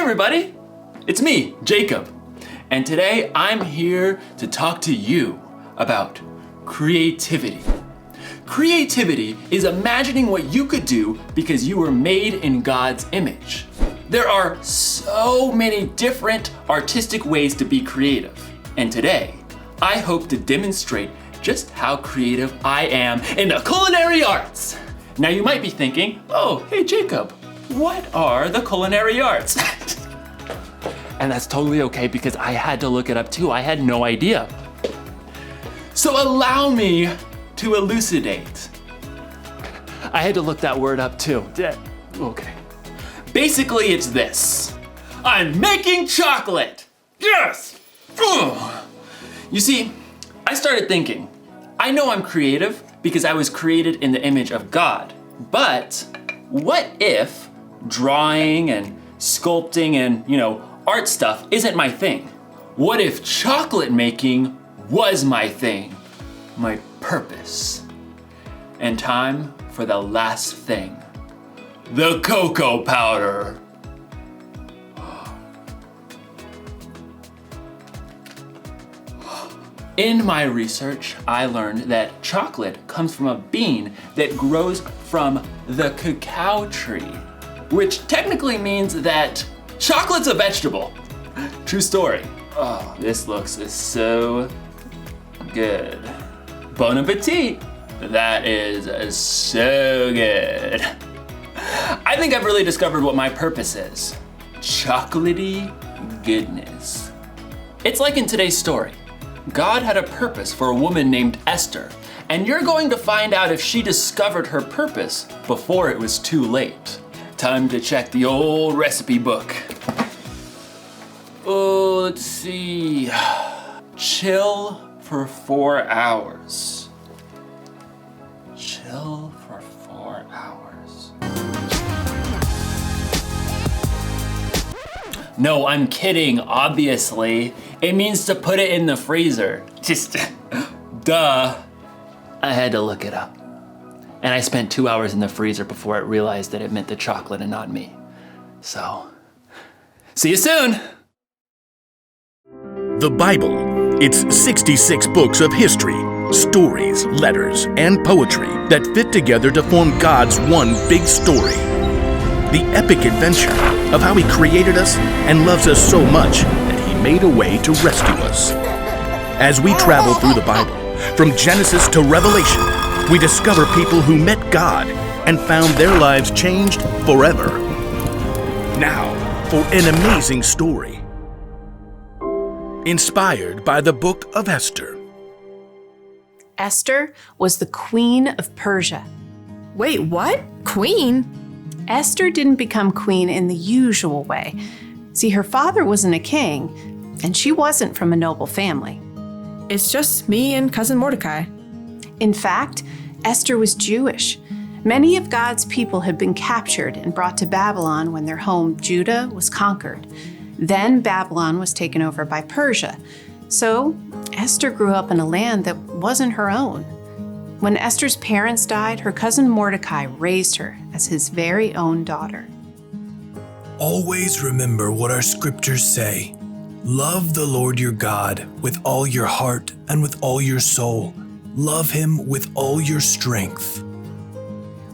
everybody, it's me, Jacob, and today I'm here to talk to you about creativity. Creativity is imagining what you could do because you were made in God's image. There are so many different artistic ways to be creative, and today I hope to demonstrate just how creative I am in the culinary arts. Now you might be thinking, oh, hey Jacob, what are the culinary arts? And that's totally okay because I had to look it up too. I had no idea. So allow me to elucidate. I had to look that word up too. Okay. Basically it's this. I'm making chocolate. Yes! Ugh. You see, I started thinking, I know I'm creative because I was created in the image of God, but what if drawing and sculpting and, art stuff isn't my thing? What if chocolate making was my thing, my purpose? And time for the last thing, the cocoa powder. In my research, I learned that chocolate comes from a bean that grows from the cacao tree, which technically means that chocolate's a vegetable. True story. Oh, this looks so good. Bon appetit. That is so good. I think I've really discovered what my purpose is. Chocolatey goodness. It's like in today's story. God had a purpose for a woman named Esther, and you're going to find out if she discovered her purpose before it was too late. Time to check the old recipe book. Oh, let's see. Chill for 4 hours. Chill for 4 hours. No, I'm kidding, obviously. It means to put it in the freezer. Just, duh. I had to look it up. And I spent 2 hours in the freezer before I realized that it meant the chocolate and not me. So, see you soon. The Bible. It's 66 books of history, stories, letters, and poetry that fit together to form God's one big story. The epic adventure of how He created us and loves us so much that He made a way to rescue us. As we travel through the Bible, from Genesis to Revelation, we discover people who met God and found their lives changed forever. Now, for an amazing story. Inspired by the Book of Esther. Esther was the queen of Persia. Wait, what? Queen? Esther didn't become queen in the usual way. See, her father wasn't a king, and she wasn't from a noble family. It's just me and cousin Mordecai. In fact, Esther was Jewish. Many of God's people had been captured and brought to Babylon when their home, Judah, was conquered. Then Babylon was taken over by Persia. So Esther grew up in a land that wasn't her own. When Esther's parents died, her cousin Mordecai raised her as his very own daughter. Always remember what our scriptures say. Love the Lord your God with all your heart and with all your soul. Love Him with all your strength.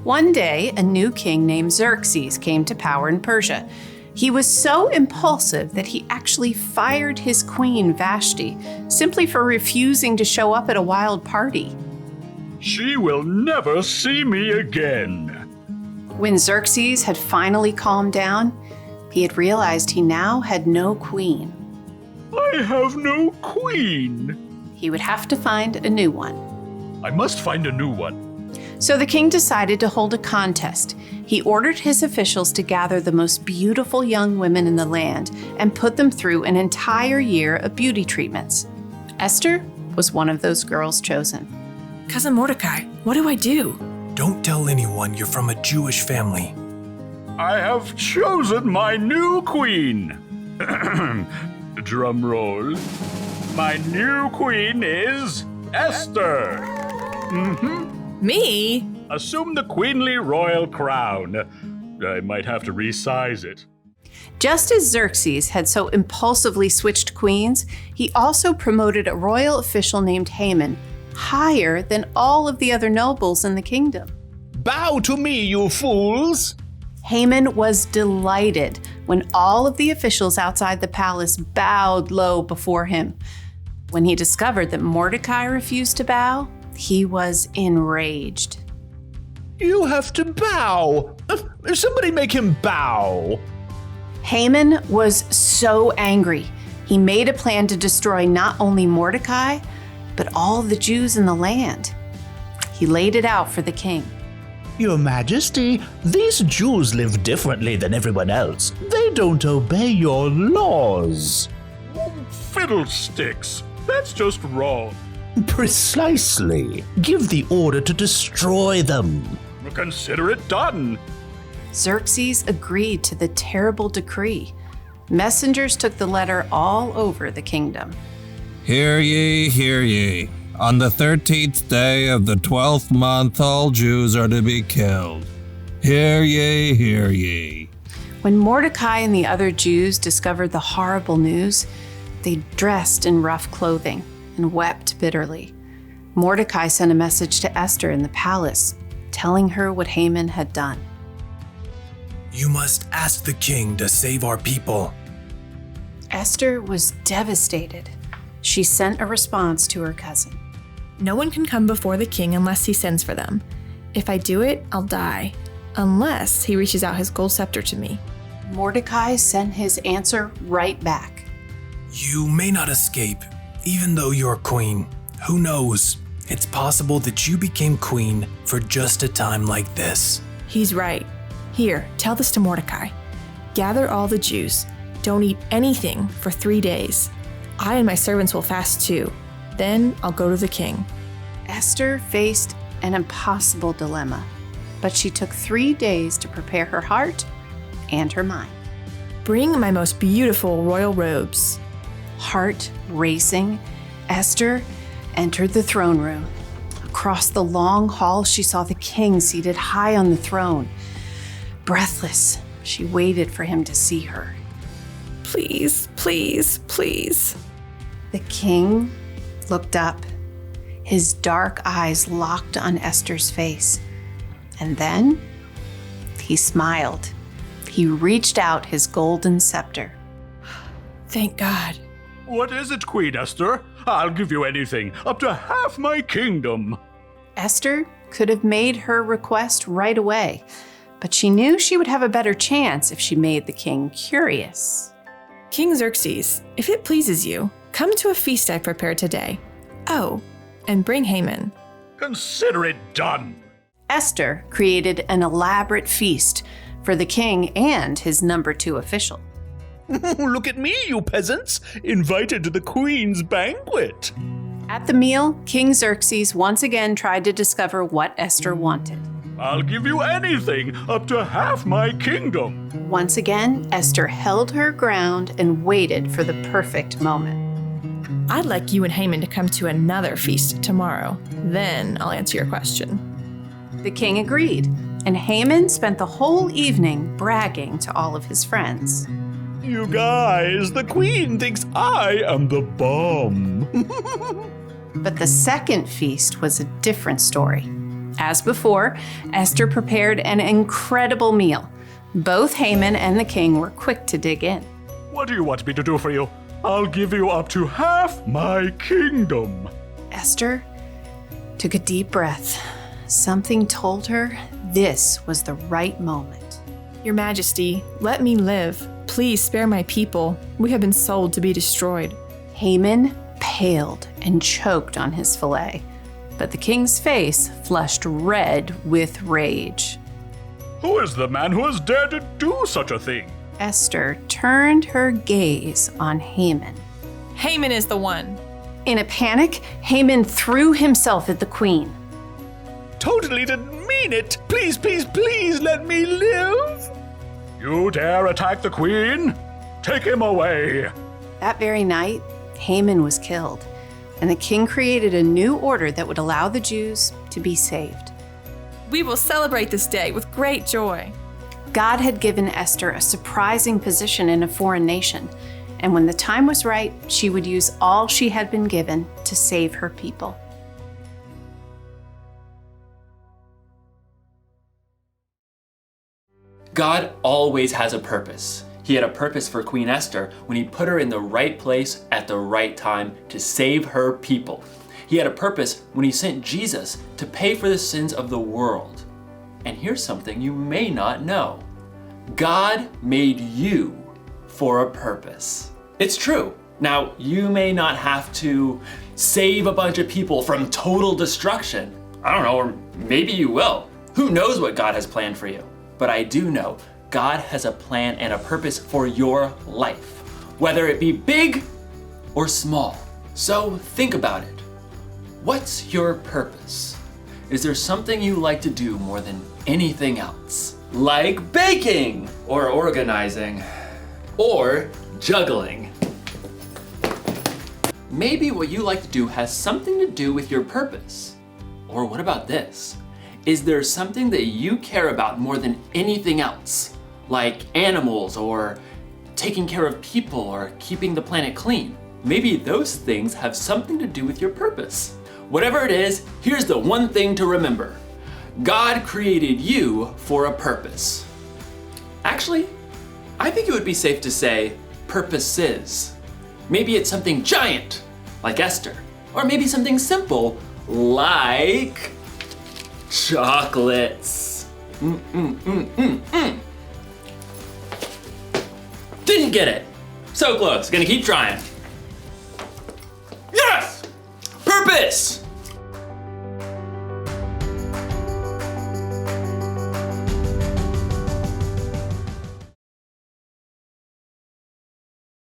One day, a new king named Xerxes came to power in Persia. He was so impulsive that he actually fired his queen Vashti simply for refusing to show up at a wild party. She will never see me again. When Xerxes had finally calmed down, he had realized he now had no queen. I have no queen. He would have to find a new one. I must find a new one. So the king decided to hold a contest. He ordered his officials to gather the most beautiful young women in the land and put them through an entire year of beauty treatments. Esther was one of those girls chosen. Cousin Mordecai, what do I do? Don't tell anyone you're from a Jewish family. I have chosen my new queen. Drum roll. My new queen is Esther. Me? Assume the queenly royal crown. I might have to resize it. Just as Xerxes had so impulsively switched queens, he also promoted a royal official named Haman higher than all of the other nobles in the kingdom. Bow to me, you fools! Haman was delighted when all of the officials outside the palace bowed low before him. When he discovered that Mordecai refused to bow, he was enraged. You have to bow! Somebody make him bow! Haman was so angry. He made a plan to destroy not only Mordecai, but all the Jews in the land. He laid it out for the king. Your Majesty, these Jews live differently than everyone else. They don't obey your laws. Fiddlesticks! That's just wrong. Precisely. Give the order to destroy them. Consider it done. Xerxes agreed to the terrible decree. Messengers took the letter all over the kingdom. Hear ye, hear ye. On the 13th day of the 12th month, all Jews are to be killed. Hear ye, hear ye. When Mordecai and the other Jews discovered the horrible news, they dressed in rough clothing and wept bitterly. Mordecai sent a message to Esther in the palace, telling her what Haman had done. You must ask the king to save our people. Esther was devastated. She sent a response to her cousin. No one can come before the king unless he sends for them. If I do it, I'll die, unless he reaches out his gold scepter to me. Mordecai sent his answer right back. You may not escape, even though you're queen. Who knows? It's possible that you became queen for just a time like this. He's right. Here, tell this to Mordecai. Gather all the Jews. Don't eat anything for 3 days. I and my servants will fast too. Then I'll go to the king. Esther faced an impossible dilemma, but she took 3 days to prepare her heart and her mind. Bring my most beautiful royal robes. Heart racing, Esther entered the throne room. Across the long hall, she saw the king seated high on the throne. Breathless, she waited for him to see her. Please, please, please. The king looked up, his dark eyes locked on Esther's face. And then he smiled. He reached out his golden scepter. Thank God. What is it, Queen Esther? I'll give you anything, up to half my kingdom. Esther could have made her request right away, but she knew she would have a better chance if she made the king curious. King Xerxes, if it pleases you, come to a feast I prepared today. Oh, and bring Haman. Consider it done. Esther created an elaborate feast for the king and his number 2 official. Look at me, you peasants, invited to the queen's banquet. At the meal, King Xerxes once again tried to discover what Esther wanted. I'll give you anything, up to half my kingdom. Once again, Esther held her ground and waited for the perfect moment. I'd like you and Haman to come to another feast tomorrow. Then I'll answer your question. The king agreed, and Haman spent the whole evening bragging to all of his friends. You guys, the queen thinks I am the bomb. But the second feast was a different story. As before, Esther prepared an incredible meal. Both Haman and the king were quick to dig in. What do you want me to do for you? I'll give you up to half my kingdom. Esther took a deep breath. Something told her this was the right moment. Your Majesty, let me live. Please spare my people. We have been sold to be destroyed. Haman paled and choked on his fillet, but the king's face flushed red with rage. Who is the man who has dared to do such a thing? Esther turned her gaze on Haman. Haman is the one. In a panic, Haman threw himself at the queen. Totally didn't mean it. Please, please, please let me live. You dare attack the queen? Take him away. That very night, Haman was killed, and the king created a new order that would allow the Jews to be saved. We will celebrate this day with great joy. God had given Esther a surprising position in a foreign nation, and when the time was right, she would use all she had been given to save her people. God always has a purpose. He had a purpose for Queen Esther when he put her in the right place at the right time to save her people. He had a purpose when he sent Jesus to pay for the sins of the world. And here's something you may not know. God made you for a purpose. It's true. Now, you may not have to save a bunch of people from total destruction. I don't know, or maybe you will. Who knows what God has planned for you? But I do know God has a plan and a purpose for your life, whether it be big or small. So think about it. What's your purpose? Is there something you like to do more than anything else? Like baking, or organizing, or juggling. Maybe what you like to do has something to do with your purpose. Or what about this? Is there something that you care about more than anything else? Like animals, or taking care of people, or keeping the planet clean? Maybe those things have something to do with your purpose. Whatever it is, here's the one thing to remember. God created you for a purpose. Actually, I think it would be safe to say purposes. Maybe it's something giant, like Esther, or maybe something simple, like chocolates. Didn't get it. So close, gonna keep trying. Yes! Purpose!